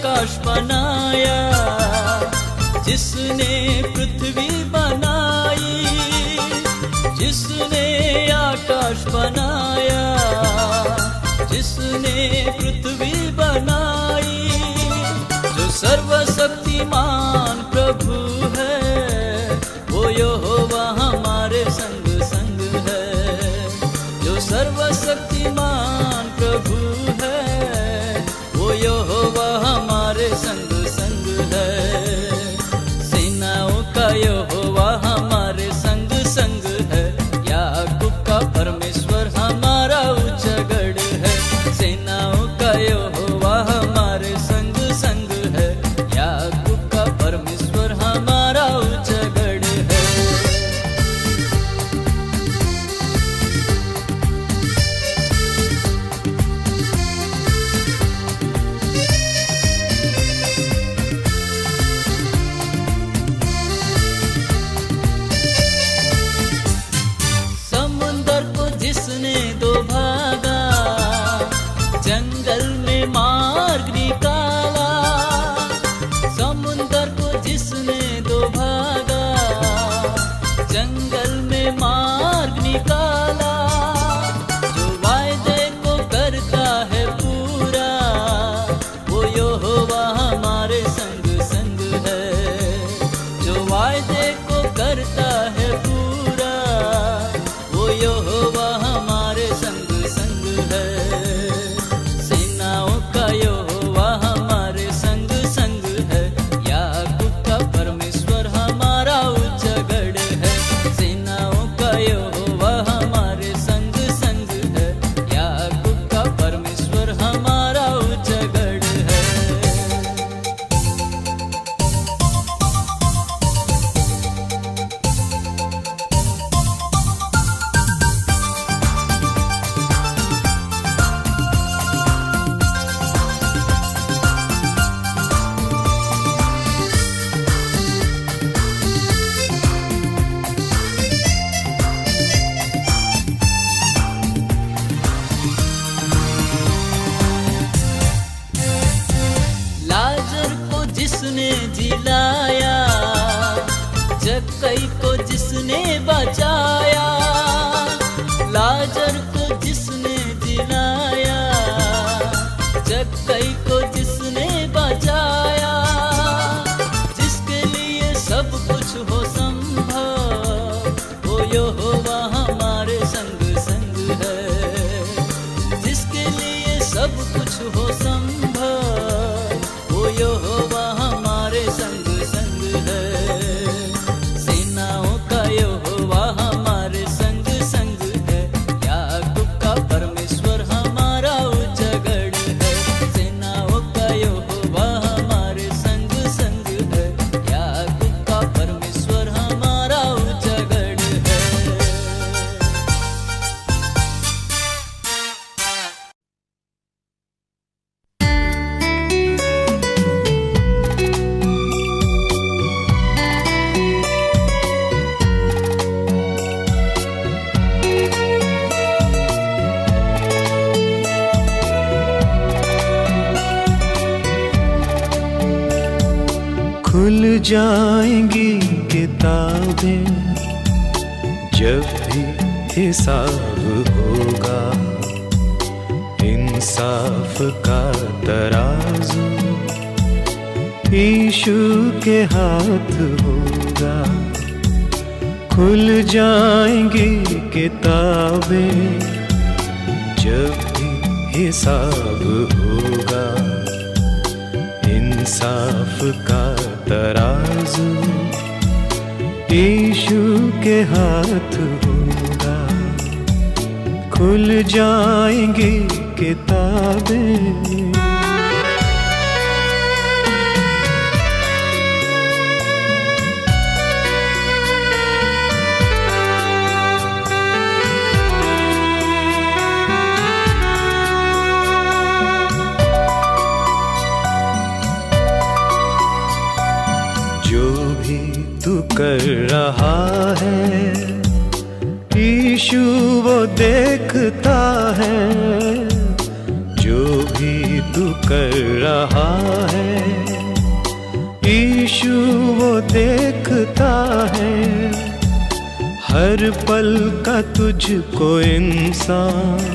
आकाश बनाया, जिसने पृथ्वी बनाई, जिसने आकाश बनाया, जिसने पृथ्वी बनाई, जो सर्वशक्तिमान प्रभु है, वो यहोवा हमारे संग संग है। जो सर्वशक्तिमान प्रभु है, वो यहोवा हमारे संग संग है। सेनाओं का यहोवा हमारे संग संग है, याकूब का परमेश्वर हमारा उच्चगढ़ है। सेनाओं का यहोवा हमारे संग संग है, याकूब का परमेश्वर हमारा उच्चगढ़ है। समुंदर को जिसने दो भागा, जंगल में मार्ग निकाला। समुंदर को जिसने दो भागा, जंगल में मार्ग निकाला। जो वायदे को करता है पूरा, वो यहोवा हमारे संग संग है। जो वायदे को करता है पूरा, वो यहोवा हमारे संग संग है। सेनाओं का यहोवा हमारे संग संग है, याकूब का परमेश्वर हमारा उच्चगढ़ है। सेनाओं का यहोवा हमारे संग संग है, याकूब का परमेश्वर हमारा उच्चगढ़ है। लाजर को जिसने जिलाया, जक्कई को जिसने बचाया। लाजर को जिसने जिलाया, जक्कई को जिसने बचाया। जिसके लिए सब कुछ हो संभव, वो यहोवा हमारे संग संग है। जिसके लिए सब कुछ हो संभव, वो यहोवा हमारे संग संग है। सेनाओं का यहोवा हमारे संग संग है, याकूब का परमेश्वर हमारा उच्चगढ़ है। सेनाओं का यहोवा हमारे संग संग है, याकूब का परमेश्वर हमारा उच्चगढ़ है। खुल जाएंगी किताबें जब भी हिसाब होगा। इंसाफ का तराजू यीशु के हाथ होगा। खुल जाएंगी किताबें जब भी हिसाब होगा। इंसाफ का तराजू यीशु के हाथ होगा। खुल जाएंगी किताबें। जो भी तू कर रहा है, यीशु वो देखता है। जो भी तू कर रहा है, यीशु वो देखता है हर पल का तुझको इंसान,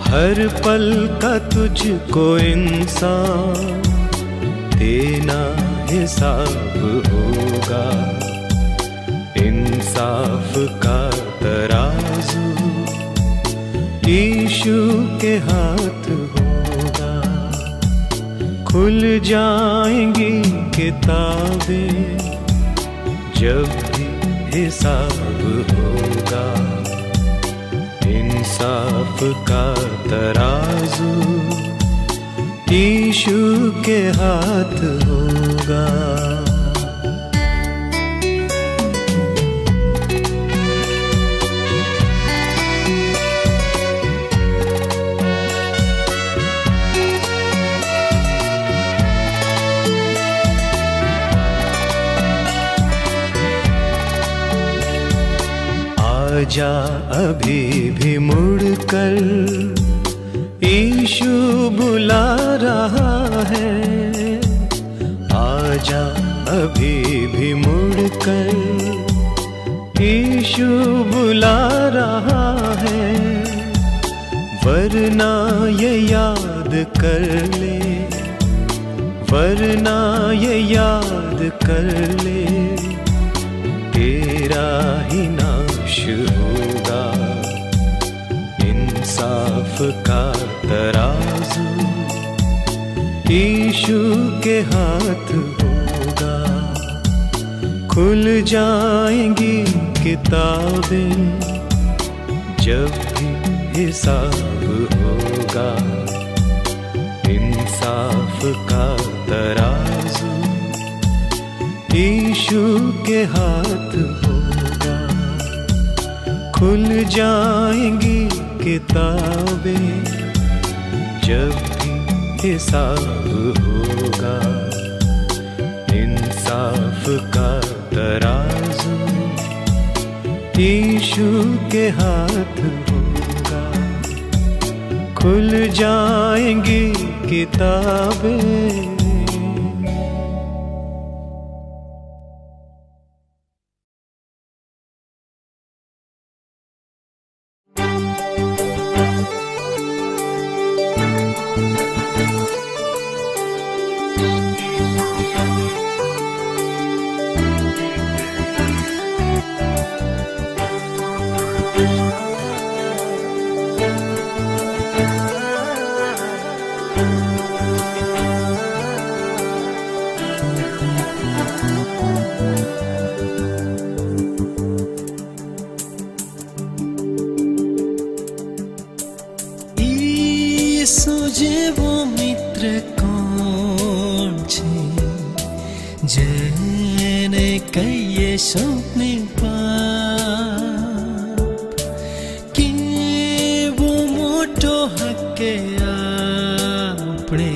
हर पल का तुझको इंसान, देना हिसाब होगा। इंसाफ का तराजू यीशु के हाथ होगा। खुल जाएंगी किताबें जब भी हिसाब होगा। इंसाफ का तराजू यीशु के हाथ होगा। आजा अभी भी मुड़कर, यीशु बुला रहा है। आजा अभी भी मुड़कर, यीशु बुला रहा है। वरना ये याद कर ले, वरना ये याद कर ले, तेरा ही नाश होगा। इंसाफ का तराजू यीशु के हाथ होगा। खुल जाएंगी किताबें जब भी हिसाब होगा। इंसाफ का तराजू यीशु के हाथ होगा। खुल जाएंगी किताबें जब भी हिसाब होगा। इंसाफ का तराजू यीशु के हाथ होगा। खुल जाएंगी किताबें। જેવો મિત્ર કોણ છે જેને કહીએ સૌને પાપ, કેવો મોટો હકે આપણે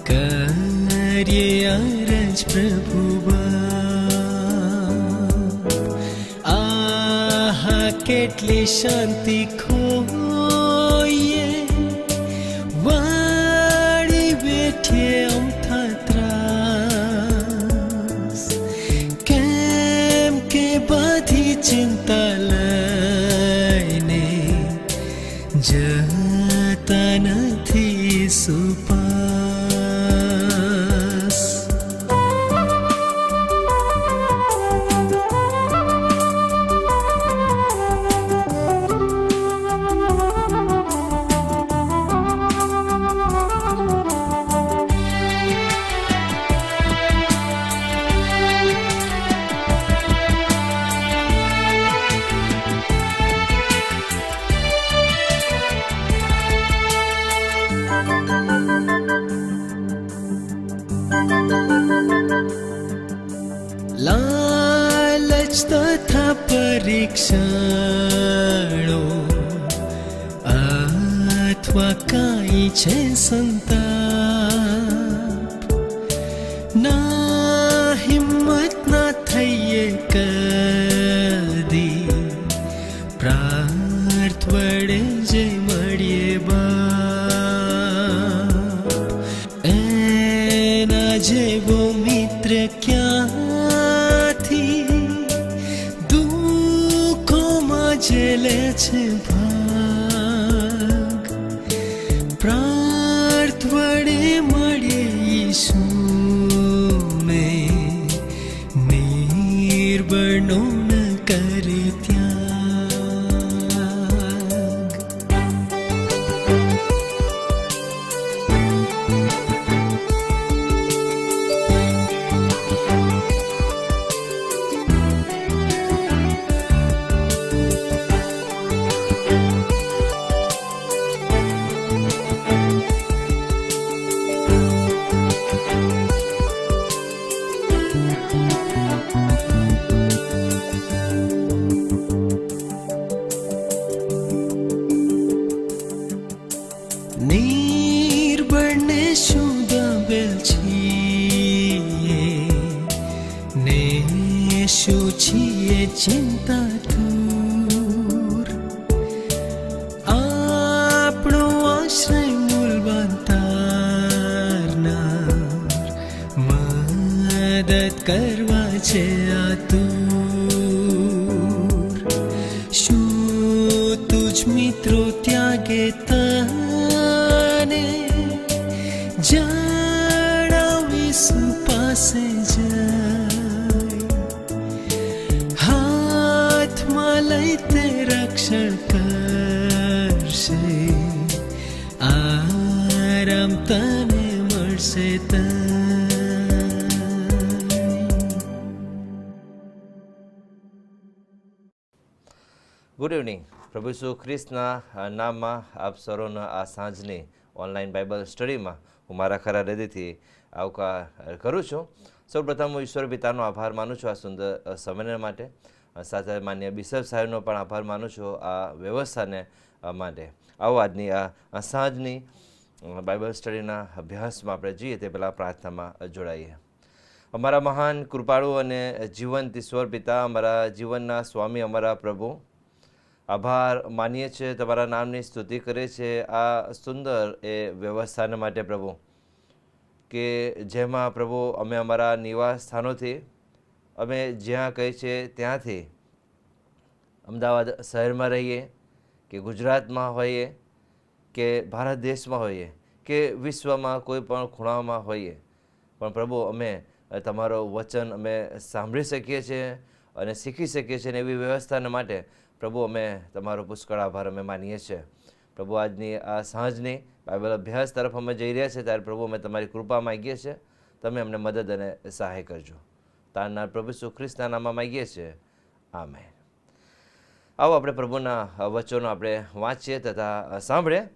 કરીએ અરજ પ્રભુ બાપ. આહા કેટલી શાંતિ ખોઈએ વાળી બેઠે અમથા ત્રાસ, કેમ કે બધી ચિંતા લઈને જતા નથી સુપાસ. લાલચ તથા પરીક્ષણો અથવા કાંઈ છે સંતાપ, ના હિંમત ના થઈએ કદી પ્રાર્થ વડે જે મળીએ બાપ. જેવો મિત્ર ક્યાંથી દુઃખોમાં જેલે છે ભાગ. પ્રાર્થ વડે મળે ઈસુને, નિર્બળનો ન કરે ત્યાગ. નિર્બળને શું દાબેલ છીએ, ને શું છીએ ચિંતા દૂર. આપણો આશ્રય મૂલવાન તારનાર, મદદ કરવા છે આતુર. શું તુજ મિત્રો ત્યાગે તને, જણાવીશુ પાસે જાય. હાથમાં લઈ તે રક્ષણ કરશે, આરામ તને મળશે તઈ. Good evening. પ્રભુ ઈસુ ખ્રિસ્તના નામમાં આપ સૌનો આ સાંજની ઓનલાઈન બાઇબલ સ્ટડીમાં હું મારા ખરા હૃદયથી આવકાર કરું છું. સૌપ્રથમ હું ઈશ્વર પિતાનો આભાર માનું છું આ સુંદર સમય માટે. સાથે માન્ય બિશપ સાહેબનો પણ આભાર માનું છું આ વ્યવસ્થાને માટે. આવો આજની આ સાંજની બાઇબલ સ્ટડીના અભ્યાસમાં આપણે જઈએ તે પહેલાં પ્રાર્થનામાં જોડાઈએ. અમારા મહાન કૃપાળુ અને જીવંત ઈશ્વર પિતા, અમારા જીવનના સ્વામી, અમારા પ્રભુ, આભાર માનીએ છીએ, તમારા નામની સ્તુતિ કરીએ છીએ આ સુંદર એ વ્યવસ્થાને માટે પ્રભુ, કે જેમાં પ્રભુ અમે અમારા નિવાસ સ્થાનોથી, અમે જ્યાં કહીએ છીએ ત્યાંથી, અમદાવાદ શહેરમાં રહીએ કે ગુજરાતમાં હોઈએ કે ભારત દેશમાં હોઈએ કે વિશ્વમાં કોઈ પણ ખૂણામાં હોઈએ, પણ પ્રભુ અમે તમારો વચન અમે સાંભળી શકીએ છીએ અને શીખી શકીએ છીએ. અને એવી વ્યવસ્થાને માટે પ્રભુ અમે તમારો પુષ્કળ આભાર અમે માનીએ છીએ. પ્રભુ આજની આ સાંજની બાઇબલ અભ્યાસ તરફ અમે જઈ રહ્યા છીએ ત્યારે પ્રભુ અમે તમારી કૃપા માગીએ છીએ. તમે અમને મદદ અને સહાય કરજો. તારનાર પ્રભુ ઈસુ ખ્રિસ્તના નામમાં માગીએ છીએ. આમેન. આવો આપણે પ્રભુના વચનો આપણે વાંચીએ તથા સાંભળીએ.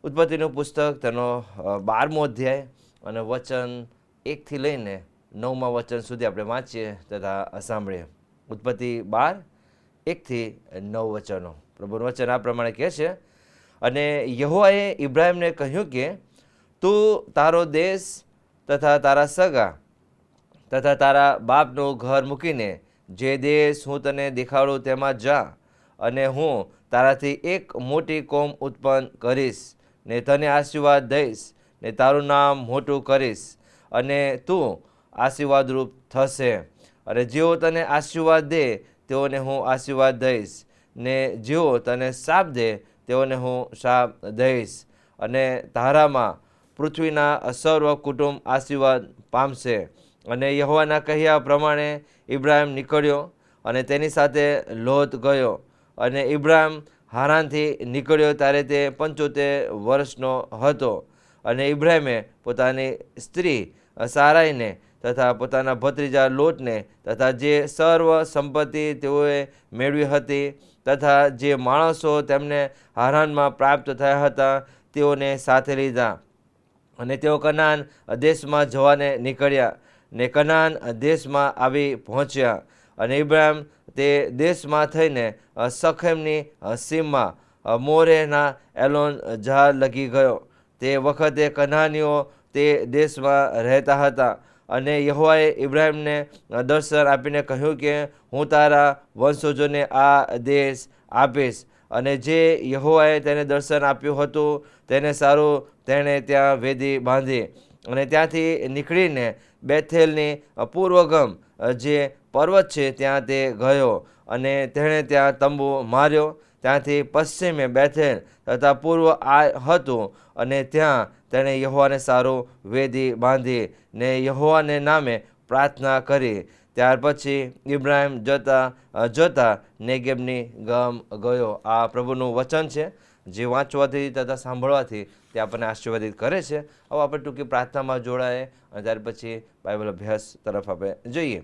ઉત્પત્તિનું પુસ્તક તેનો 12મો અધ્યાય અને વચન 1થી લઈને 9મા વચન સુધી આપણે વાંચીએ તથા સાંભળીએ. ઉત્પત્તિ 12:1થી 9 વચનો. પ્રભુનું વચન આ પ્રમાણે કહે છે, અને યહોવાએ ઇબ્રાહિમને કહ્યું કે તું તારો દેશ તથા તારા સગા તથા તારા બાપનું ઘર મૂકીને જે દેશ હું તને દેખાડું તેમાં જા, અને હું તારાથી એક મોટી કોમ ઉત્પન્ન કરીશ, ને તને આશીર્વાદ દઈશ, ને તારું નામ મોટું કરીશ, અને તું આશીર્વાદરૂપ થશે. અને જેઓ તને આશીર્વાદ દે તેઓને હું આશીર્વાદ દઈશ, ને જેઓ તને શાપ દે તેઓને હું શાપ દઈશ. અને તારામાં પૃથ્વીના સર્વ કુટુંબ આશીર્વાદ પામશે. અને યહોવાના કહ્યા પ્રમાણે ઇબ્રાહિમ નીકળ્યો અને તેની સાથે લોત ગયો. અને ઇબ્રાહિમ હારાનથી નીકળ્યો ત્યારે તે 75 વર્ષનો હતો. અને ઇબ્રાહિમે પોતાની સ્ત્રી સારાઈને તથા પોતાના ભત્રીજા લોટને તથા જે સર્વ સંપત્તિ તેઓએ મેળવી હતી તથા જે માણસો તેમને હારાનમાં પ્રાપ્ત થયા હતા તેઓને સાથે લીધા. અને તેઓ કનાન દેશમાં જવાને નીકળ્યા, ને કનાન દેશમાં આવી પહોંચ્યા. અને ઇબ્રાહિમ તે દેશમાં થઈને શખેમની સીમમાં મોરેના એલોન જહાજ લગી ગયો. તે વખતે કનાનીઓ તે દેશમાં રહેતા હતા. અને યહોવાએ ઇબ્રાહિમને દર્શન આપીને કહ્યું કે હું તારા વંશજોને આ દેશ આપીશ. અને જે યહોવાએ તેને દર્શન આપ્યું હતું તેને સારું તેણે ત્યાં વેદી બાંધી. અને ત્યાંથી નીકળીને બેથેલની પૂર્વગમ જે પર્વત છે ત્યાં તે ગયો અને તેણે ત્યાં તંબુ માર્યો. ત્યાંથી પશ્ચિમે બેથેલ તથા પૂર્વ હતું અને ત્યાં તેણે યહોવાને સારું વેદી બાંધી ને યહોવાને નામે પ્રાર્થના કરી. ત્યાર પછી ઇબ્રાહિમ જતા નેગેબની ગમ ગયો. આ પ્રભુનું વચન છે, જે વાંચવાથી તથા સાંભળવાથી તે આપણને આશીર્વાદિત કરે છે. હવે આપણે ટૂંકી પ્રાર્થનામાં જોડાઈએ અને ત્યાર પછી બાઇબલ અભ્યાસ તરફ આપણે જઈએ.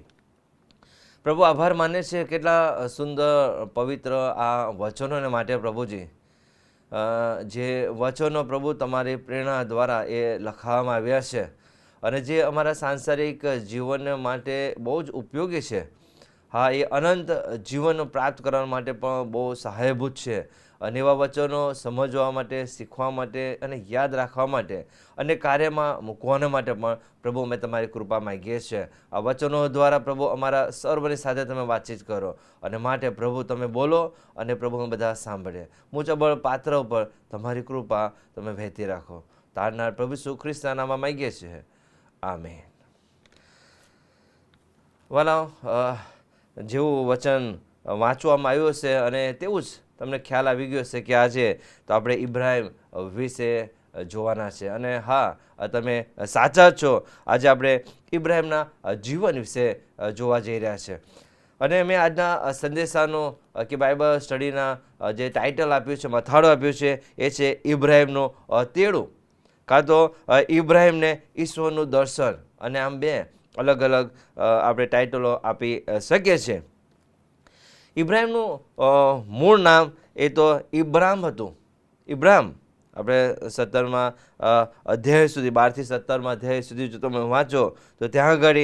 પ્રભુ આભાર માને છે, કેટલા સુંદર પવિત્ર આ વચનોને માટે પ્રભુજી. જે વચનો પ્રભુ તમારી પ્રેરણા દ્વારા એ લખાવવામાં આવ્યા છે અને જે અમારા સાંસારિક જીવન માટે બહુ જ ઉપયોગી છે. હા, એ અનંત જીવન પ્રાપ્ત કરવા માટે પણ બહુ સહાયભૂત છે. અને એવા વચનો સમજવા માટે, શીખવા માટે અને યાદ રાખવા માટે અને કાર્યમાં મૂકવાના માટે પણ પ્રભુ અમે તમારી કૃપા માગીએ છીએ. આ વચનો દ્વારા પ્રભુ અમારા સર્વની સાથે તમે વાતચીત કરો અને માટે પ્રભુ તમે બોલો અને પ્રભુ અમે બધા સાંભળીએ. મુજબળ પાત્ર ઉપર તમારી કૃપા તમે વહેતી રાખો. તારનાર પ્રભુ ઈસુ ખ્રિસ્તના નામમાં માગીએ છીએ. આમેન. વાલાઓ, જેવું વચન વાંચવામાં આવ્યું છે અને તેવું જ તમને ખ્યાલ આવી ગયો છે કે આજે તો આપણે ઇબ્રાહિમ વિશે જોવાના છે. અને હા, તમે સાચા છો, આજે આપણે ઇબ્રાહિમના જીવન વિશે જોવા જઈ રહ્યા છે. અને મેં આજના સંદેશાનો કે બાઇબલ સ્ટડીના જે ટાઇટલ આપ્યું છે, મથાળો આપ્યું છે, એ છે ઇબ્રાહિમનું તેડું, કાં તો ઇબ્રાહિમને ઈશ્વરનું દર્શન. અને આમ બે અલગ અલગ આપણે ટાઇટલો આપી શકીએ છીએ. ઇબ્રાહિમનું મૂળ નામ એ તો ઇબ્રામ હતું. ઇબ્રામ આપણે 17મા અધ્યાય સુધી, 12 થી 17મા અધ્યાય સુધી જો તમે વાંચો તો ત્યાં આગળ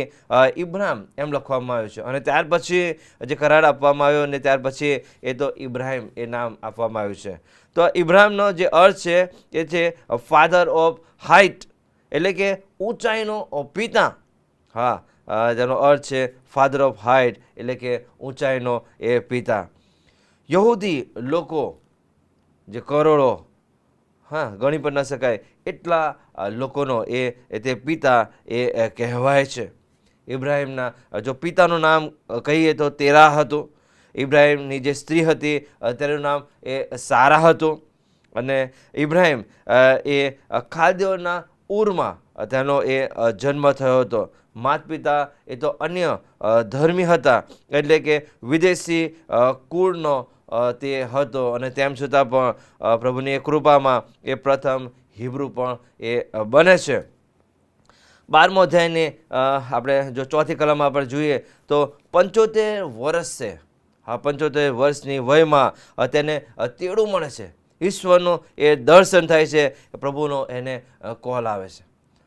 ઇબ્રામ એમ લખવામાં આવ્યું છે. અને ત્યાર પછી જે કરાર આપવામાં આવ્યો અને ત્યાર પછી એ તો ઇબ્રાહિમ એ નામ આપવામાં આવ્યું છે. તો ઇબ્રાહિમનો જે અર્થ છે એ છે ફાધર ઓફ હાઇટ, એટલે કે ઊંચાઈનો પિતા. હા, જેનો અર્થ છે ફાધર ઓફ હાઇટ, એટલે કે ઊંચાઈનો એ પિતા. યહૂદી લોકો જે કરોડો, હા, ગણી પણ ન શકાય એટલા લોકોનો તે પિતા એ કહેવાય છે. ઇબ્રાહિમના જો પિતાનું નામ કહીએ તો તેરાહ હતું. ઇબ્રાહિમની જે સ્ત્રી હતી તેનું નામ એ સારા હતું. અને ઇબ્રાહિમ એ ખાદ્યોના ઉરમાં તેનો એ જન્મ થયો હતો. માતા પિતા એ તો અન્ય ધર્મી હતા, એટલે કે વિદેશી કુળનો તે હતો. અને તેમ છતાં પણ પ્રભુની કૃપામાં એ પ્રથમ હિબ્રુ પણ એ બને છે. 12મો અધ્યાયની આપણે જો ચોથી કલમમાં આપણે જોઈએ તો 75 વર્ષ છે. હા, 75 વર્ષની વયમાં તેને તેડું મળે છે. ઈશ્વરનું એ દર્શન થાય છે, પ્રભુનો એને કોલ આવે છે.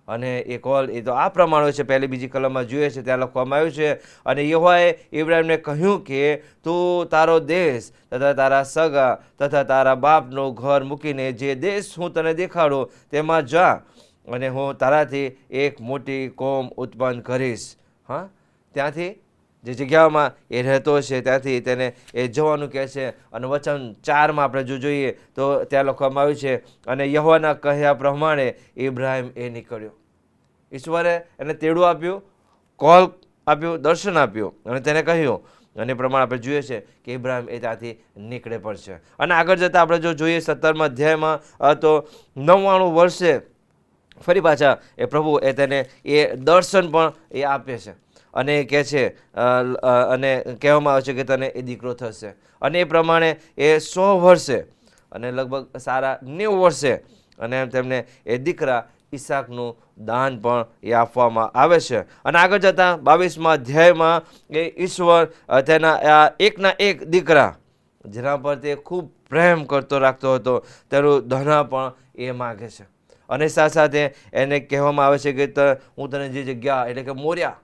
અને એ કોલ એ તો આ પ્રમાણે હોય છે. પહેલી બીજી કલમમાં જોઈએ છે, ત્યાં લખવામાં આવ્યું છે, અને યહોવાએ ઇબ્રાહિમને કહ્યું કે તું તારો દેશ તથા તારા સગા તથા તારા બાપનું ઘર મૂકીને જે દેશ હું તને દેખાડું તેમાં જા, અને હું તારાથી એક મોટી કોમ ઉત્પન્ન કરીશ. હા, ત્યાંથી જે જગ્યામાં એ રહેતો છે ત્યાંથી તેને એ જવાનું કહે છે. અને વચન 4માં આપણે જો જોઈએ તો ત્યાં લખવામાં આવ્યું છે, અને યહોવાના કહ્યા પ્રમાણે ઇબ્રાહિમ એ નીકળ્યો. ઈશ્વરે એને તેડું આપ્યું, કોલ આપ્યું, દર્શન આપ્યું અને તેને કહ્યું. અને પ્રમાણે આપણે જોઈએ છે કે ઇબ્રાહિમ એ ત્યાંથી નીકળે પણ છે. અને આગળ જતાં આપણે જો જોઈએ 17મા અધ્યાયમાં તો 99 વર્ષે ફરી પાછા એ પ્રભુ એ તેને એ દર્શન પણ એ આપે છે. અને એ કહે છે અને કહેવામાં આવે છે કે તને એ દીકરો થશે. અને એ પ્રમાણે એ 100 વર્ષે અને લગભગ સારા 90 વર્ષે અને તેમને એ દીકરા ઈસાકનું દાન પણ એ આપવામાં આવે છે. અને આગળ જતાં 22મા અધ્યાયમાં એ ઈશ્વર તેના એકના એક દીકરા જેના પર તે ખૂબ પ્રેમ કરતો રાખતો હતો તેનું ધના પણ એ માગે છે. અને સાથે સાથે એને કહેવામાં આવે છે કે હું તને જે જગ્યા, એટલે કે મોર્યા,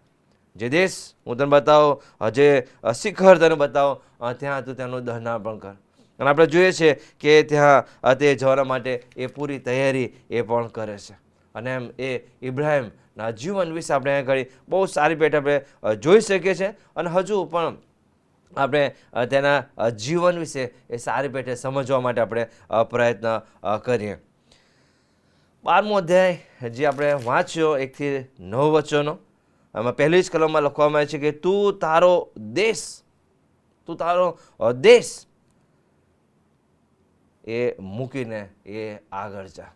જે દેશ હું તને બતાવો, જે શિખર તને બતાવો, ત્યાં તું તેનું દહન પણ કર. અને આપણે જોઈએ છીએ કે ત્યાં તે જવા માટે એ પૂરી તૈયારી એ પણ કરે છે. અને એમ એ ઇબ્રાહિમના જીવન વિશે આપણે અહીંયા ઘડી બહુ સારી પેઠ આપણે જોઈ શકીએ છીએ. અને હજુ પણ આપણે તેના જીવન વિશે એ સારી પેઠે સમજવા માટે આપણે પ્રયત્ન કરીએ. 12મો અધ્યાય જે આપણે વાંચ્યો 1 થી 9 વચનો, આમાં પહેલી જ કલમમાં લખવામાં આવે છે કે તું તારો દેશ એ મૂકીને એ આગળ જા.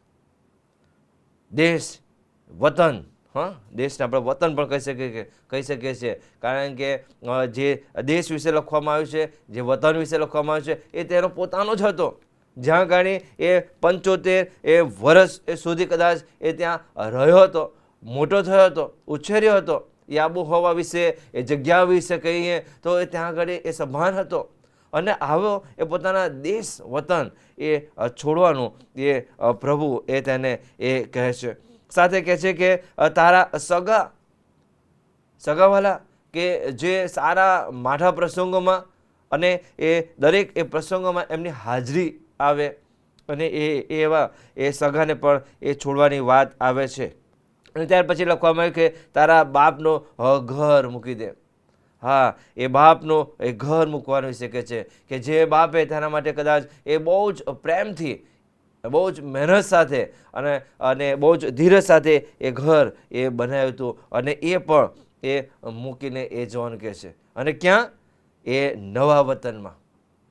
દેશ, વતન, દેશને આપણે વતન પણ કહી શકીએ છીએ, કારણ કે જે દેશ વિશે લખવામાં આવ્યું છે, જે વતન વિશે લખવામાં આવ્યું છે, એ તેનો પોતાનો જ હતો. જ્યાં ગાડી એ 75 વર્ષ સુધી કદાચ એ ત્યાં રહ્યો હતો, મોટો થયો હતો, ઉછેર્યો હતો. એ આબોહવા વિશે, એ જગ્યા વિશે કહીએ તો એ ત્યાં આગળ એ સભાન હતો. અને આવો એ પોતાના દેશ, વતન એ છોડવાનું એ પ્રભુ એ તેને એ કહે છે. સાથે કહે છે કે તારા સગાવાલા કે જે સારા માઠા પ્રસંગોમાં અને એ દરેક એ પ્રસંગોમાં એમની હાજરી આવે, અને એવા એ સગાને પણ એ છોડવાની વાત આવે છે. અને ત્યાર પછી લખવામાં આવ્યું કે તારા બાપનો ઘર મૂકી દે. હા, એ બાપનો એ ઘર મૂકવાનું વિશે કહે છે કે જે બાપે તેના માટે કદાચ એ બહુ જ પ્રેમથી, બહુ જ મહેનત સાથે અને બહુ જ ધીરજ સાથે એ ઘર એ બનાવ્યું હતું, અને એ પણ એ મૂકીને એ જવાનું કહે છે. અને ક્યાં? એ નવા વતનમાં,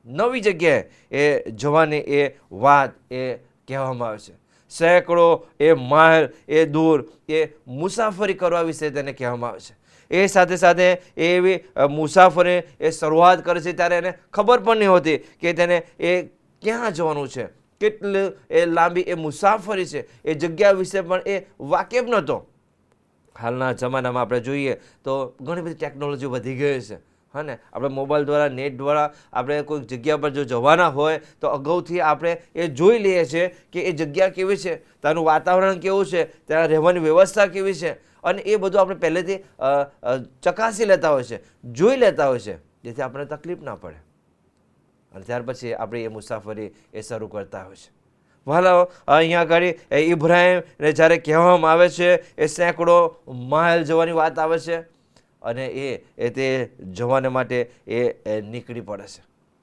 નવી જગ્યાએ એ જવાની એ વાત એ કહેવામાં આવે છે. સેંકડો એ માઇલ એ દૂર એ મુસાફરી કરવા વિશે તેને કહેવામાં આવે છે. એ સાથે સાથે એવી મુસાફરી એ શરૂઆત કરે છે ત્યારે એને ખબર પણ નહીં હોતી કે તેને એ ક્યાં જવાનું છે, કેટલી એ લાંબી એ મુસાફરી છે. એ જગ્યા વિશે પણ એ વાકેફ નહોતો. હાલના જમાનામાં આપણે જોઈએ તો ઘણી બધી ટેકનોલોજી વધી ગઈ છે. હા ને, આપણે મોબાઈલ દ્વારા, નેટ દ્વારા આપણે કોઈ જગ્યા પર જો જવાના હોય તો અગાઉથી આપણે એ જોઈ લઈએ છીએ કે એ જગ્યા કેવી છે, ત્યાંનું વાતાવરણ કેવું છે, ત્યાં રહેવાની વ્યવસ્થા કેવી છે, અને એ બધું આપણે પહેલેથી ચકાસી લેતા હોય છે, જોઈ લેતા હોય છે, જેથી આપણે તકલીફ ના પડે. અને ત્યાર પછી આપણે એ મુસાફરી એ શરૂ કરતા હોય છે. વહાલાઓ, અહીંયા આગળ ઇબ્રાહિમને જ્યારે કહેવામાં આવે છે એ સેંકડો માઇલ જવાની વાત આવે છે, અને એ તે જવાને માટે એ નીકળી પડે છે.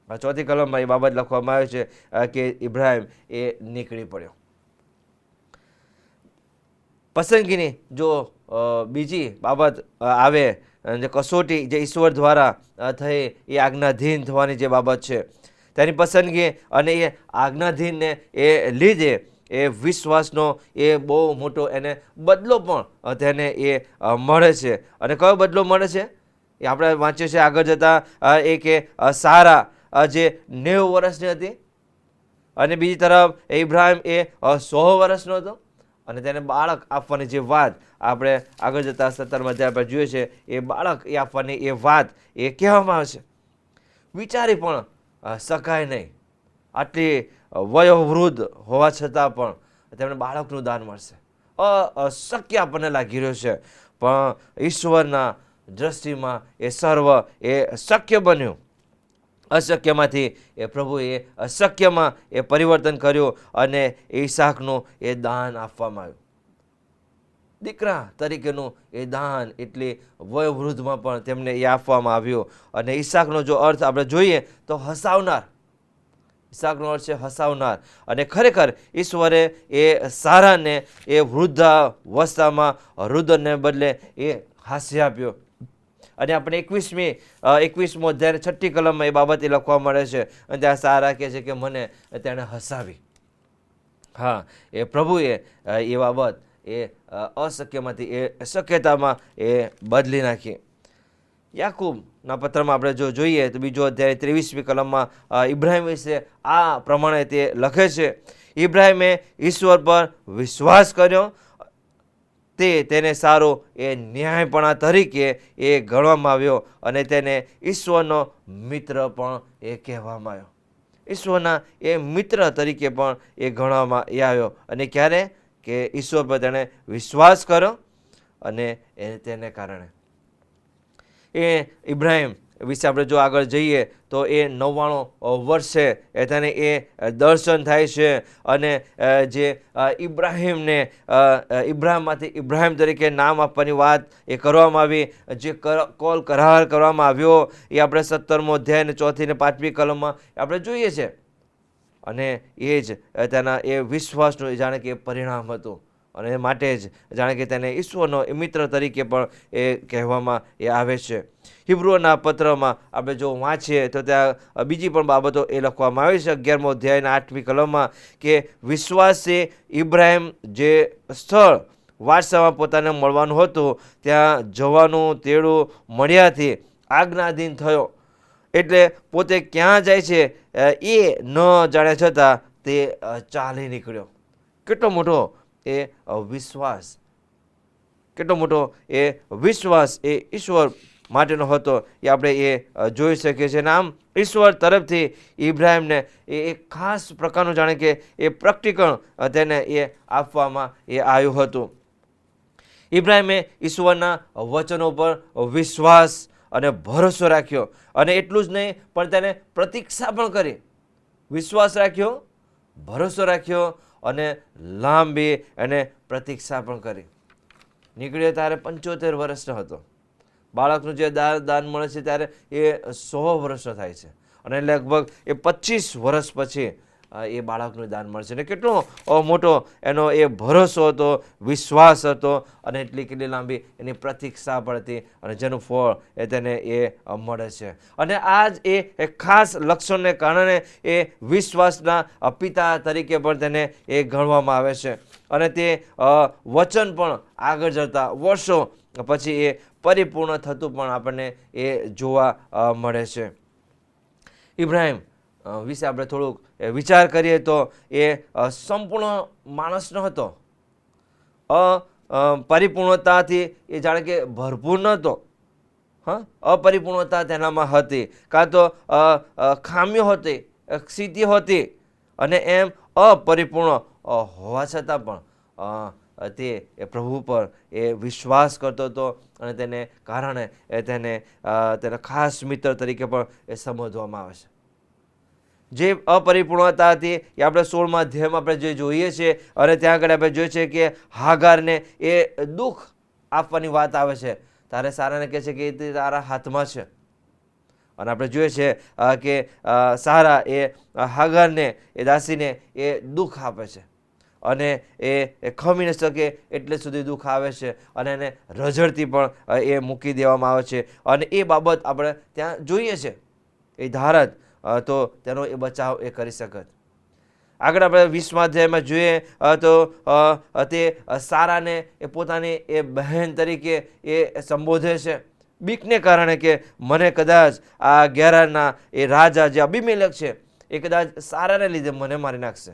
આ 4થી કલમમાં એ બાબત લખવામાં આવે છે કે ઇબ્રાહિમ એ નીકળી પડ્યો. પસંદગીની જો બીજી બાબત આવે, જે કસોટી જે ઈશ્વર દ્વારા થઈ એ આજ્ઞાધીન થવાની જે બાબત છે, તેની પસંદગી અને એ આજ્ઞાધીનને એ લીધે એ વિશ્વાસનો એ બહુ મોટો એને બદલો પણ તેને એ મળે છે. અને કયો બદલો મળે છે એ આપણે વાંચ્યું છે આગળ જતાં એ કે સારા જે 90 વર્ષની હતી, અને બીજી તરફ ઇબ્રાહિમ એ 100 વર્ષનો હતો, અને તેને બાળક આપવાની જે વાત આપણે આગળ જતાં 17મા અધ્યાય પર જોઈએ છે, એ બાળક એ આપવાની એ વાત એ કહેવામાં આવે છે. વિચારી પણ શકાય નહીં, આટલી વયોવૃદ્ધ હોવા છતાં પણ તેમને બાળકનું દાન મળશે. અશક્ય આપણને લાગી રહ્યો છે, પણ ઈશ્વરના દ્રષ્ટિમાં એ સર્વ એ શક્ય બન્યું. અશક્યમાંથી એ પ્રભુએ અશક્યમાં એ પરિવર્તન કર્યું, અને ઈસાકનું એ દાન આપવામાં આવ્યું. દીકરા તરીકેનું એ દાન એટલી વયોવૃદ્ધમાં પણ તેમને એ આપવામાં આવ્યું. અને ઈસાકનો જો અર્થ આપણે જોઈએ તો હસાવનાર. ઈસાકનો અર્થ છે હસાવનાર. અને ખરેખર ઈશ્વરે એ સારાને એ વૃદ્ધાવસ્થામાં રુદનને બદલે એ હાસ્ય આપ્યો. અને આપણે 21મો અધ્યાય 6ઠી કલમમાં એ બાબતે લખવા મળે છે, અને ત્યાં સારા કહે છે કે મને તેણે હસાવી. હા, એ પ્રભુએ એ બાબત એ અશક્યમાંથી એ શક્યતામાં એ બદલી નાખી. યાકૂબના પત્રમાં આપણે જો જોઈએ તો 2 અધ્યાય 23મી કલમમાં ઇબ્રાહિમ વિશે આ પ્રમાણે તે લખે છે. ઇબ્રાહિમે ઈશ્વર પર વિશ્વાસ કર્યો, તેને સારો એ ન્યાયપણા તરીકે એ ગણવામાં આવ્યો, અને તેને ઈશ્વરનો મિત્ર પણ એ કહેવામાં આવ્યો. ઈશ્વરના એ મિત્ર તરીકે પણ એ ગણવામાં આવ્યો. અને ક્યારે? કે ઈશ્વર પર તેણે વિશ્વાસ કર્યો, અને તેને કારણે એ ઇબ્રાહિમ વિશે આપણે જો આગળ જઈએ તો એ 99 વર્ષે એ તેને એ દર્શન થાય છે, અને જે ઇબ્રાહિમને ઇબ્રાહિમમાંથી ઇબ્રાહિમ તરીકે નામ આપવાની વાત એ કરવામાં આવી, જે કોલ કરાર કરવામાં આવ્યો એ આપણે 17મો અધ્યાય 4થી ને 5મી કલમમાં આપણે જોઈએ છે. અને એ જ તેના એ વિશ્વાસનું જાણે કે પરિણામ હતું. અને એ માટે જ જાણે કે તેને ઈશ્વરનો એ મિત્ર તરીકે પણ એ કહેવામાં એ આવે છે. હિબ્રુઓના પત્રમાં આપણે જો વાંચીએ તો ત્યાં બીજી પણ બાબતો એ લખવામાં આવી છે 11મો અધ્યાયના 8મી કલમમાં કે વિશ્વાસે ઇબ્રાહિમ જે સ્થળ વારસામાં પોતાને મળવાનું હતું ત્યાં જવાનું તેડું મળ્યાથી આજ્ઞાધીન થયો. એટલે પોતે ક્યાં જાય છે એ ન જાણ્યા છતાં તે ચાલી નીકળ્યો. કેટલો મોટો એ વિશ્વાસ, કેટલો મોટો એ વિશ્વાસ એ ઈશ્વર માટેનો હતો એ આપણે એ જોઈ શકીએ છીએ. આમ ઈશ્વર તરફથી ઇબ્રાહિમને એ એક ખાસ પ્રકારનું જાણે કે એ પ્રેક્ટિકલ તેને એ આપવામાં એ આવ્યું હતું. ઇબ્રાહિમે ઈશ્વરના વચનો પર વિશ્વાસ અને ભરોસો રાખ્યો, અને એટલું જ નહીં પણ તેને પ્રતીક્ષા પણ કરી. વિશ્વાસ રાખ્યો, ભરોસો રાખ્યો અને લાંબી અને પ્રતીક્ષા પણ કરી. નીકળ્યો ત્યારે 75 વર્ષનો હતો. બાળકનું જે દાન મળે છે ત્યારે એ 100 વર્ષનો થાય છે, અને લગભગ એ 25 વર્ષ પછી એ બાળકનું દાન મળશે. ને કેટલો મોટો એનો એ ભરોસો હતો, વિશ્વાસ હતો, અને કેટલી લાંબી એની પ્રતીક્ષા પણ હતી, અને જેનું ફળ એ તેને એ મળે છે. અને આ જ એ ખાસ લક્ષણને કારણે એ વિશ્વાસના પિતા તરીકે પણ તેને એ ગણવામાં આવે છે. અને તે વચન પણ આગળ જતા વર્ષો પછી એ પરિપૂર્ણ થતું પણ આપણને એ જોવા મળે છે. ઇબ્રાહિમ વિશે આપણે થોડુંક વિચાર કરીએ તો એ સંપૂર્ણ માણસ ન હતો. પરિપૂર્ણતાથી એ જાણે કે ભરપૂર નહોતો. અપરિપૂર્ણતા તેનામાં હતી, કાં તો ખામીઓ હતી, સ્થિતિ હતી, અને એમ અપરિપૂર્ણ હોવા છતાં પણ તે પ્રભુ પર એ વિશ્વાસ કરતો હતો, અને તેને કારણે તેને ખાસ મિત્ર તરીકે પણ એ સમજવામાં આવે છે. જે અપરિપૂર્ણતા હતી એ આપણે 16મા અધ્યાયમાં આપણે જે જોઈએ છીએ, અને ત્યાં આગળ આપણે જોઈએ છીએ કે હાગારને એ દુઃખ આપવાની વાત આવે છે. તારે સારાને કહે છે કે તે તારા હાથમાં છે, અને આપણે જોઈએ છીએ કે સારા એ હાગારને એ દાસીને એ દુઃખ આપે છે, અને એ ખમી ન શકે એટલે સુધી દુઃખ આવે છે, અને એને રઝળતી પણ એ મૂકી દેવામાં આવે છે. અને એ બાબત આપણે ત્યાં જોઈએ છે. એ ધારત તો તેનો એ બચાવ એ કરી શકત. આગળ આપણે 20મા અધ્યાયમાં જોઈએ તો તે સારાને એ પોતાની એ બહેન તરીકે એ સંબોધે છે, બીકને કારણે કે મને કદાચ આ ગેરારના એ રાજા જે અબીમેલેક છે એ કદાચ સારાને લીધે મને મારી નાખશે.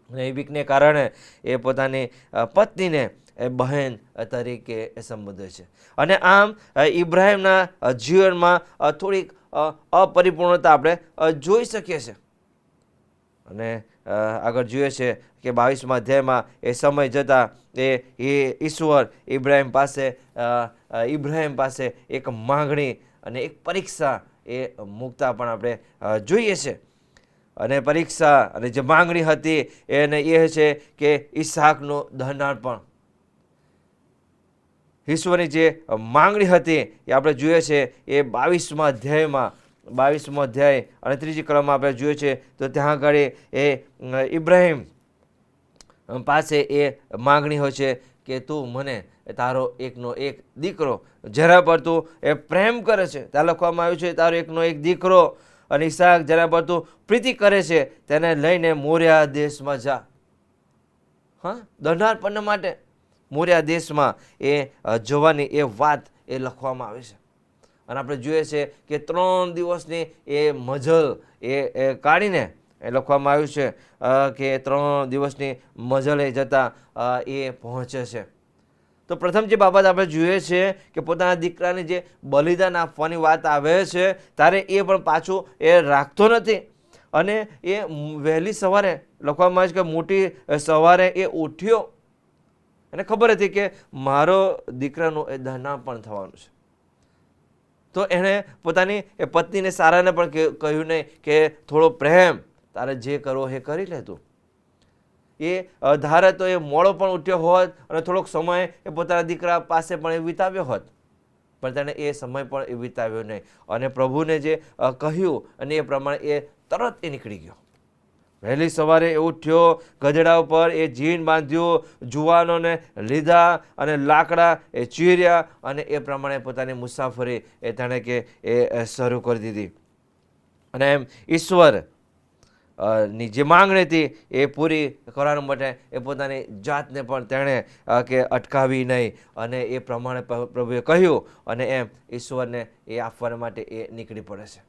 અને એ બીકને કારણે એ પોતાની પત્નીને એ બહેન તરીકે એ સંબોધે છે. અને આમ ઇબ્રાહિમના જીવનમાં થોડીક અપરિપૂર્ણતા આપણે જોઈ શકીએ છીએ. અને આગળ જોઈએ છે કે 22મા અધ્યાયમાં એ સમય જતાં એ ઈશ્વર ઇબ્રાહિમ પાસે એક માંગણી અને એક પરીક્ષા એ મૂકતા પણ આપણે જોઈએ છે. અને પરીક્ષા અને જે માંગણી હતી એને એ છે કે ઈસાકનું દહનાળપણ. ઈશ્વરની જે માંગણી હતી એ આપણે જોઈએ છે એ 22મા અધ્યાયમાં, 22મો અધ્યાય અને 3જી કલમમાં આપણે જોઈએ છે તો ત્યાં આગળ એ ઇબ્રાહિમ પાસે એ માંગણી હોય છે કે તું મને તારો એકનો એક દીકરો, જેના પર તું એ પ્રેમ કરે છે, ત્યાં લખવામાં આવ્યું છે તારો એકનો એક દીકરો, અને ઈસાક જેના પર તું પ્રીતિ કરે છે તેને લઈને મોરિયા દેશમાં જા. દહનાળપણ માટે મોરિયા દેશમાં એ જવાની એ વાત એ લખવામાં આવે છે. અને આપણે જોઈએ છે કે 3 દિવસની એ મજલ એ કાઢીને એ લખવામાં આવ્યું છે કે 3 દિવસની મજલે જતાં એ પહોંચે છે. તો પ્રથમ જે બાબત આપણે જોઈએ છે કે પોતાના દીકરાને જે બલિદાન આપવાની વાત આવે છે ત્યારે એ પણ પાછું એ રાખતો નથી. અને એ વહેલી સવારે લખવામાં આવે છે કે મોટી સવારે એ ઉઠ્યો, એને ખબર હતી કે મારો દીકરાનું એ દહનાળપણ થવાનું છે. તો એણે પોતાની એ પત્નીને સારાને પણ કહ્યું નહીં કે થોડો પ્રેમ, તારે જે કરવો એ કરી લે તું. એ ધારે તો એ મોડો પણ ઉઠ્યો હોત અને થોડોક સમય એ પોતાના દીકરા પાસે પણ એ વિતાવ્યો હોત, પણ તેણે એ સમય પણ એ વિતાવ્યો નહીં. અને પ્રભુને જે કહ્યું અને એ પ્રમાણે એ તરત એ નીકળી ગયો. વહેલી સવારે એ ઉઠ્યો, ગધેડા ઉપર એ જીન બાંધ્યું, જુવાનોને લીધા અને લાકડા એ ચીર્યા અને એ પ્રમાણે પોતાની મુસાફરી એ તેણે કે એ શરૂ કરી દીધી. અને એમ ઈશ્વર ની જે માંગણી હતી એ પૂરી કરવા માટે એ પોતાની જાતને પણ તેણે કે અટકાવી નહીં અને એ પ્રમાણે પ્રભુએ કહ્યું અને એમ ઈશ્વરને એ આપવા માટે એ નીકળી પડે છે.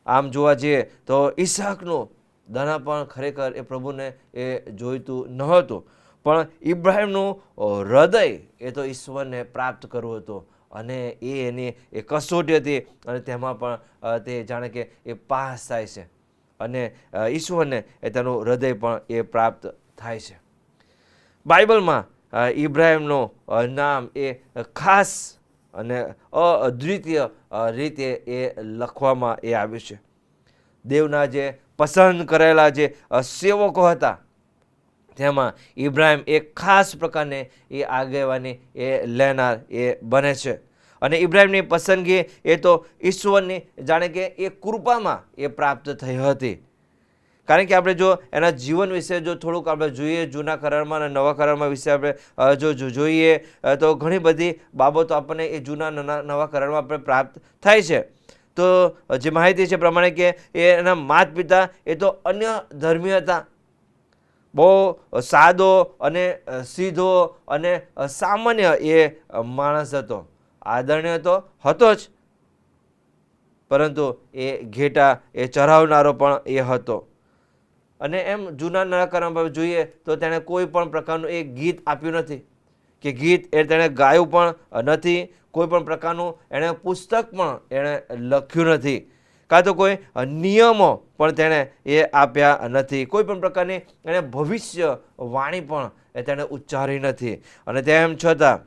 આમ જોવા જઈએ તો ઈસાકનું દાના પણ ખરેખર એ પ્રભુને એ જોઈતું ન હતું, પણ ઇબ્રાહિમનું હૃદય એ તો ઈશ્વરને પ્રાપ્ત કરવું હતું અને એની એ કસોટી હતી અને તેમાં પણ તે જાણે કે એ પાસ થાય છે અને ઈશ્વરને એ તેનું હૃદય પણ એ પ્રાપ્ત થાય છે. બાઇબલમાં ઇબ્રાહિમનું નામ એ ખાસ અને અદ્વિતીય રીતે એ લખવામાં એ આવ્યું છે. દેવના જે પસંદ કરેલા જે સેવકો હતા તેમાં ઇબ્રાહિમ એક ખાસ પ્રકારને એ આગેવાની એ લેનાર એ બને છે. અને ઇબ્રાહિમની પસંદગી એ તો ઈશ્વરની જાણે કે એ કૃપામાં એ પ્રાપ્ત થઈ હતી. કારણ કે આપણે જો એના જીવન વિશે જો થોડુંક આપણે જોઈએ, જૂના કરારમાં અને નવા કરારમાં વિશે આપણે જો જોઈએ તો ઘણી બધી બાબતો આપણને એ જૂના નવા કરારમાં આપણે પ્રાપ્ત થાય છે. તો જે માહિતી છે પ્રમાણે કે એના માતા પિતા એ તો અન્ય ધર્મી હતા, બહુ સાદો અને સીધો અને સામાન્ય એ માણસ હતો, આદરણીય તો હતો જ, પરંતુ એ ઘેટા એ ચરાવનારો પણ એ હતો. અને એમ જૂના નરાકરમાં જોઈએ તો તેણે કોઈ પણ પ્રકારનું એક ગીત આપ્યું નથી કે ગીત એ તેણે ગાયું પણ નથી, કોઈ પણ પ્રકારનું એણે પુસ્તક પણ એણે લખ્યું નથી, કાં તો કોઈ નિયમો પણ તેણે એ આપ્યા નથી, કોઈ પણ પ્રકારની એણે ભવિષ્ય વાણી પણ એ તેણે ઉચ્ચારી નથી. અને તેમ છતાં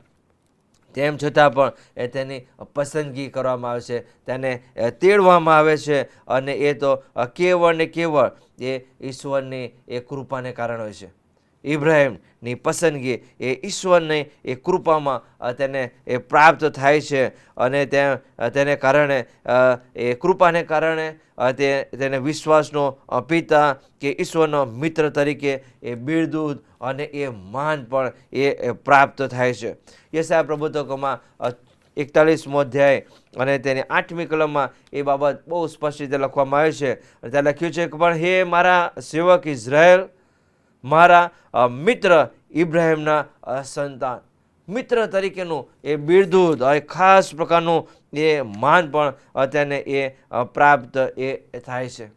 પણ એ તેની પસંદગી કરવામાં આવે છે, તેને તેડવામાં આવે છે અને એ તો કેવળ ને કેવળ એ ઈશ્વરની એ કૃપાને કારણે હોય છે. ઇબ્રાહિમની પસંદગી એ ઈશ્વરની એ કૃપામાં તેને એ પ્રાપ્ત થાય છે અને તેને કારણે એ કૃપાને કારણે તેને વિશ્વાસનો પિતા કે ઈશ્વરનો મિત્ર તરીકે એ બિરદું અને એ માન પણ એ પ્રાપ્ત થાય છે. યશાયા પ્રબોધકોમાં 41મો અધ્યાય અને તેની 8મી કલમમાં એ બાબત બહુ સ્પષ્ટ રીતે લખવામાં આવે છે. અને ત્યાં લખ્યું છે કે પણ હે મારા સેવક ઇઝરાયલ, મારા મિત્ર ઇબ્રાહિમના સંતાન, મિત્ર તરીકેનું એ બિરદું એ ખાસ પ્રકારનું એ માન પણ તેને એ પ્રાપ્ત એ થાય છે.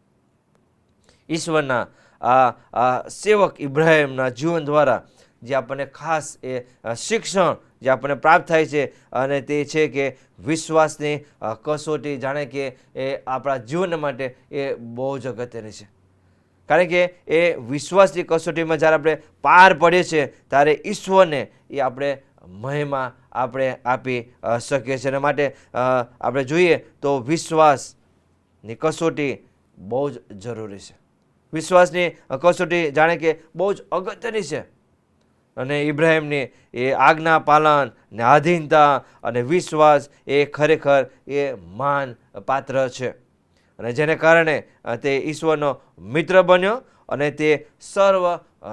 ઈશ્વરના આ સેવક ઇબ્રાહિમના જીવન દ્વારા જે આપણને ખાસ એ શિક્ષણ જે આપણને પ્રાપ્ત થાય છે અને તે છે કે વિશ્વાસની કસોટી જાણે કે એ આપણા જીવન માટે એ બહુ જ અગત્યની છે. કારણ કે એ વિશ્વાસની કસોટીમાં જ્યારે આપણે પાર પડીએ છીએ ત્યારે ઈશ્વરને એ આપણે મહિમા આપણે આપી શકીએ છીએ. અને માટે આપણે જોઈએ તો વિશ્વાસની કસોટી બહુ જ જરૂરી છે. વિશ્વાસની કસોટી જાણે કે બહુ જ અગત્યની છે. અને ઇબ્રાહિમની એ આજ્ઞા પાલન ને આધીનતા અને વિશ્વાસ એ ખરેખર એ માન પાત્ર છે. અને જેને કારણે તે ઈશ્વરનો મિત્ર બન્યો અને તે સર્વ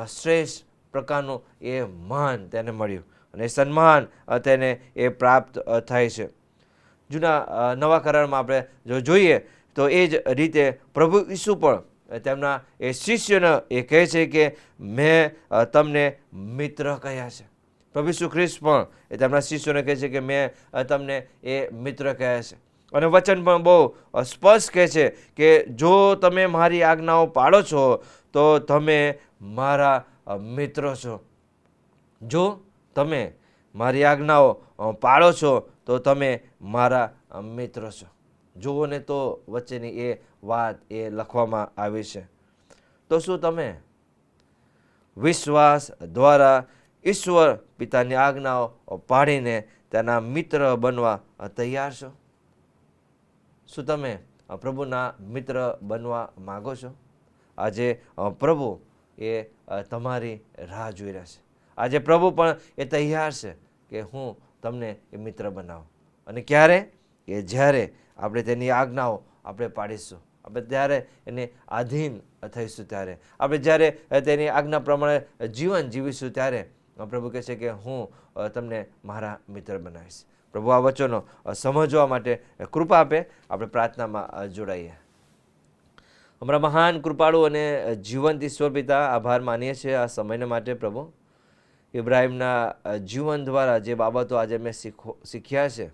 શ્રેષ્ઠ પ્રકારનું એ માન તેને મળ્યું અને સન્માન તેને એ પ્રાપ્ત થાય છે. જૂના નવા કરારમાં આપણે જો જોઈએ તો એ જ રીતે પ્રભુ ઈસુ પણ તેમના એ શિષ્યને એ કહે છે કે મેં તમને મિત્ર કહ્યા છે. પ્રભુ ઈસુ ખ્રિસ્ત પણ એ તેમના શિષ્યોને કહે છે કે મેં તમને એ મિત્ર કહ્યા છે. અને વચન પણ બહુ સ્પષ્ટ કહે છે કે જો તમે મારી આજ્ઞાઓ પાળો છો તો તમે મારા મિત્રો છો. જો તમે મારી આજ્ઞાઓ પાળો છો તો તમે મારા મિત્રો છો. જુઓ ને તો વચ્ચેની એ વાત એ લખવામાં આવી છે. તો શું તમે વિશ્વાસ દ્વારા ઈશ્વર પિતાની આજ્ઞાઓ પાડીને તેના મિત્ર બનવા તૈયાર છો? શું તમે પ્રભુના મિત્ર બનવા માગો છો? આજે પ્રભુ એ તમારી રાહ જોઈ રહ્યા છે. આજે પ્રભુ પણ એ તૈયાર છે કે હું તમને એ મિત્ર બનાવું. અને ક્યારે? કે જ્યારે આપણે તેની આજ્ઞાઓ આપણે પાડીશું, આપણે ત્યારે એને આધીન થઈશું, ત્યારે આપણે જ્યારે તેની આજ્ઞા પ્રમાણે જીવન જીવીશું, ત્યારે પ્રભુ કહે છે કે હું તમને મારા મિત્ર બનાવીશ. પ્રભુ આ વચનો સમજવા માટે કૃપા આપે. આપણે પ્રાર્થનામાં જોડાઈએ. અમારા મહાન કૃપાળુ અને જીવંત ઈશ્વર પિતા, આભાર માનીએ છીએ આ સમયને માટે. પ્રભુ, ઇબ્રાહિમના જીવન દ્વારા જે બાબતો આજે મેં શીખ્યા છે,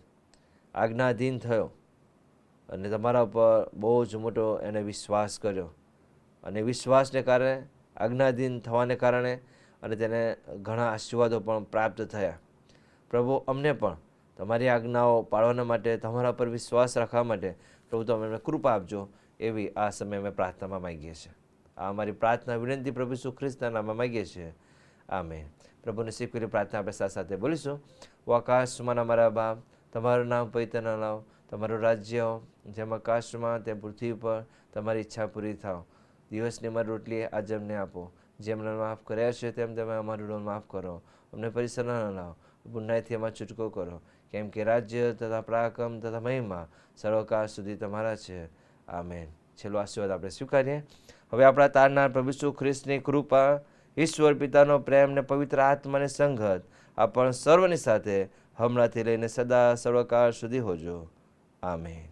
આજ્ઞાધીન થયો અને તમારા ઉપર બહુ જ મોટો એને વિશ્વાસ કર્યો, અને વિશ્વાસને કારણે, આજ્ઞાધીન થવાને કારણે અને તેને ઘણા આશીર્વાદો પણ પ્રાપ્ત થયા. પ્રભુ, અમને પણ તમારી આજ્ઞાઓ પાળવાના માટે, તમારા પર વિશ્વાસ રાખવા માટે પ્રભુ તમે અમને કૃપા આપજો, એવી આ સમયે અમે પ્રાર્થનામાં માગીએ છીએ. આ અમારી પ્રાર્થના વિનંતી પ્રભુ ઈસુ ખ્રિસ્તના નામમાં માગીએ છીએ. આમેન. પ્રભુને શીખવેલી પ્રાર્થના આપણે સાથે સાથે બોલીશું. ઓ આકાશમાં અમારા બાપ, તમારું નામ પવિત્ર નામ, તમારું રાજ્ય હો, જેમ આકાશમાં તેમ પૃથ્વી પર તમારી ઈચ્છા પૂરી થાવ. દિવસની અમારી રોટલી આજે અમને આપો, જેમ અમને માફ કર્યા છે તેમ તમે અમારું ઋણ માફ કરો. અમને પરીક્ષામાં ન લાવો, ગુનાથી અમારો છૂટકો કરો, કેમ કે રાજ્ય તથા પરાક્રમ તથા મહિમા સર્વકાળ સુધી તમારા છે. આમેન. છેલ્લો આશીર્વાદ આપણે સ્વીકારીએ. હવે આપણા તારનાર પ્રભુ ઈસુ ખ્રિસ્તની કૃપા, ઈશ્વર પિતાનો પ્રેમ ને પવિત્ર આત્માની સંગત આપણ સર્વની સાથે હમણાંથી લઈને સદા સર્વકાળ સુધી હોજો. આમેન.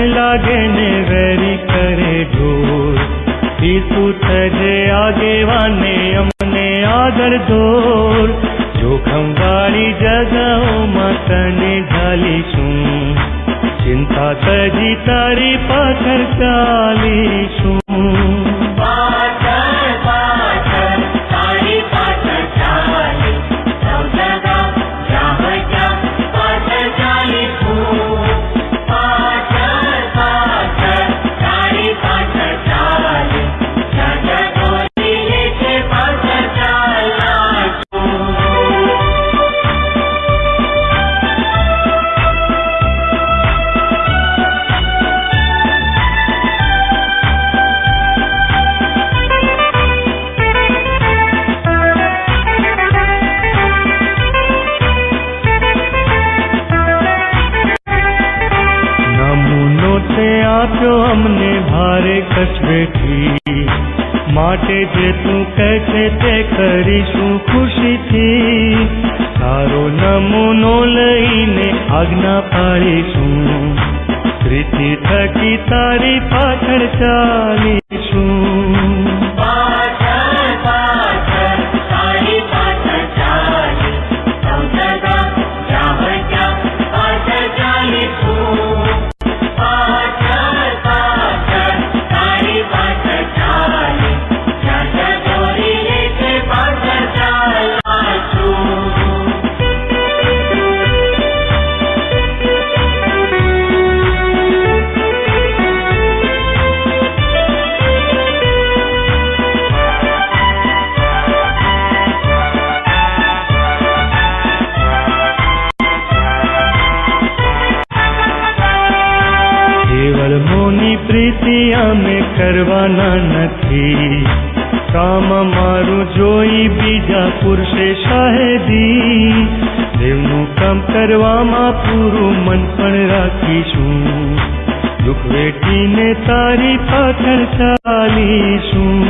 લાગે ને વેરી કરે ઢોર, ઈસુ થજે આગેવાને અમને આગળ દોર. જોખમ વાળી જગાઓમાં તને ઝાલીશું, ચિંતા તજી તારી પાછળ ચાલીશું. આપ્યો અમને ભારે કચવેથી, માટે જે તું કહે છે તે કરીશું ખુશીથી. તારો નમૂનો લઈને આજ્ઞા પાડીશું, પ્રીતિ થકી તારી પાછળ ચાલીશું. પ્રીતિ અમે કરવાના નથી, કામ મારું જોઈ બીજા પુરુષે શાહેદી. દેવનું કામ કરવામાં પૂરું મન પણ રાખીશું, દુઃખ વેઠીને તારી પાછળ ચાલીશું.